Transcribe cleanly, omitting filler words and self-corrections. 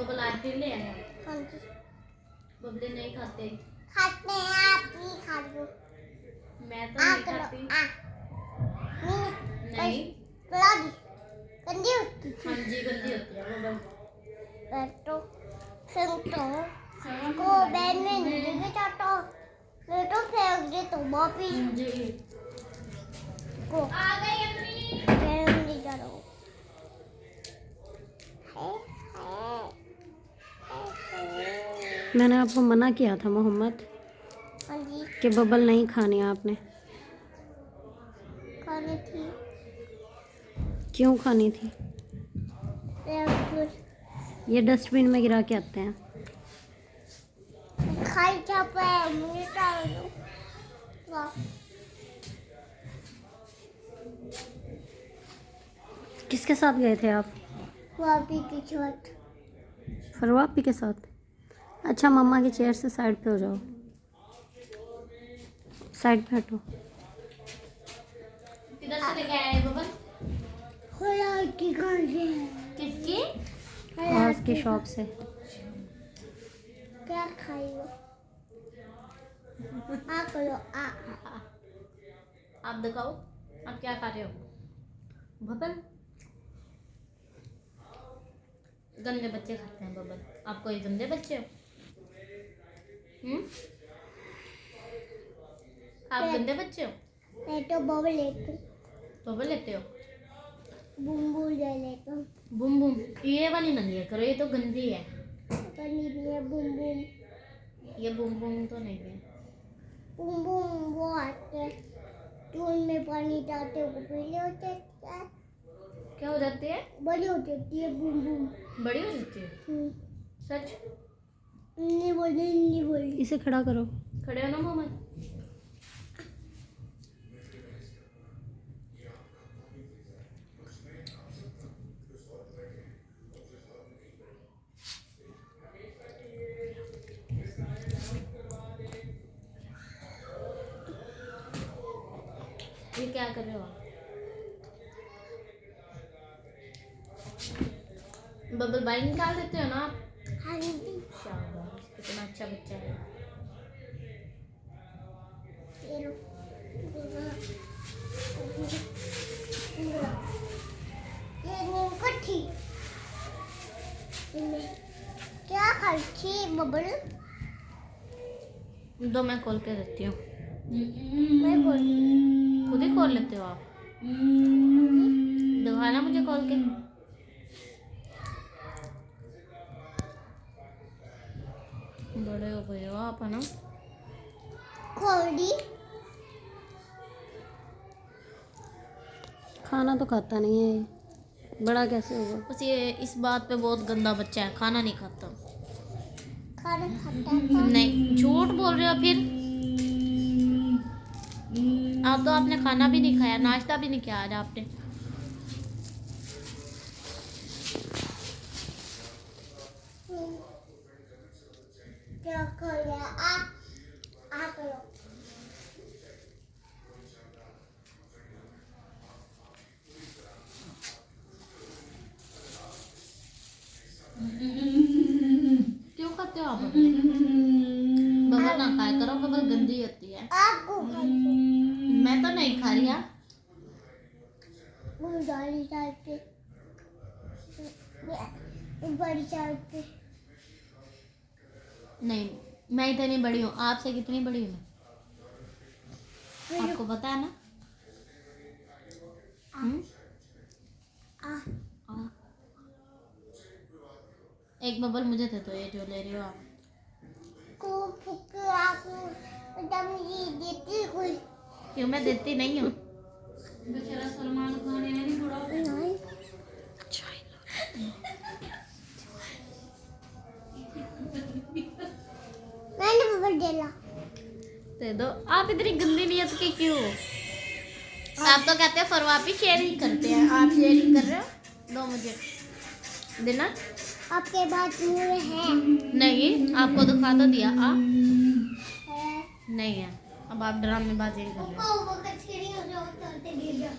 Bubble ice cream ले आया। हाँ जी। बबले नहीं खाते। खाते हैं, आप भी खा लो। मैं तो नहीं खाती। नहीं गंदी होती हाँ जी गंदी होती है बबल। तो को बैन में नहीं जाता मैं तो फेंक दे तो वापस जी को आ गई अम्मी बैन नहीं जा रहा मैंने आपको मना किया था मोहम्मद हाँ जी कि बबल नहीं खानी आपने। खानी थी क्यों खानी थी? ये डस्टबिन में गिरा के आते हैं। खाई छापा मुझे डाल दो। किसके साथ गए थे आप? वापी की छत फरवा आपी के साथ। अच्छा मम्मा की चेयर से साइड पे हो जाओ, साइड पे हटो। किधर से लेके आए बबल? की कौन सी है? किसकी? और उसकी शॉप से। क्या खाई हो? आ करो आ आप दिखाओ आप क्या खा रहे हो बबल? गंदे बच्चे खाते हैं बबल। आप कोई गंदे बच्चे हो? आप गंदे बच्चे हो? मैं तो बबल लेती हूँ बबल लेते हो? बूम बूम ले लेता हूँ बूम बूम ये वाली ना लिया करो, ये तो गंदी है। पनीर में बूम बूम ये बूम बूम तो नहीं है। बूम बूम वो आते हैं टूल में पानी डालते वो पीले होते हैं क्या हो जाती है? बड़ी हो जाती है बूम बूम बड़ी हो जाती है? सच? नहीं बोली इसे खड़ा करो। खड़े हो ना मोहम्मद। ये क्या कर रहे हो आप? बबल बाइक निकाल देते हो ना आप? हाँ जी शाबाश कितना अच्छा बच्चा है। ये लो ये नीम कट्ठी क्या खाई बबल? दो मैं खोल के देती हूँ। मैं बोल खुद ही खोल लेते हो आप? दिखाना मुझे खोल के। बड़े हो गए हो आप है ना? खोली खाना तो खाता नहीं है, बड़ा कैसे होगा? बस ये इस बात पे बहुत गंदा बच्चा है, खाना नहीं खाता। खाना खाता है नहीं झूठ बोल रहे हो फिर। आप तो आपने खाना भी नहीं खाया, नाश्ता भी नहीं किया आज आपने। क्या कर आ करो क्यों खाते हो आप? बबल ना खाया करो, बबल गंदी होती है। आपको मैं तो नहीं खा रही। बड़ी चाय पे बड़ी चाय पे नहीं मैं इतनी बड़ी हूँ, आपसे कितनी बड़ी हूँ मैं? आपको पता है ना? एक बबल मुझे दे दो, ये जो ले रही हो आप। को फुक आपको ये देती कोई? क्यों मैं देती नहीं हूँ? बेचारा सलमान खान है नहीं बुरा। मैंने बबल डेला दे दो। आप इतनी गंदी नियत के क्यों? आप तो कहते हैं फरवापी शेयरिंग करते हैं, आप शेयरिंग कर रहे हो। दो मुझे देना। आपके पास मुंह है? नहीं आपको दिखा तो दिया। है नहीं है। अब आप ड्रामेबाजी कर रहे हो। वो कचरी हो जाओ तो गिर जाओ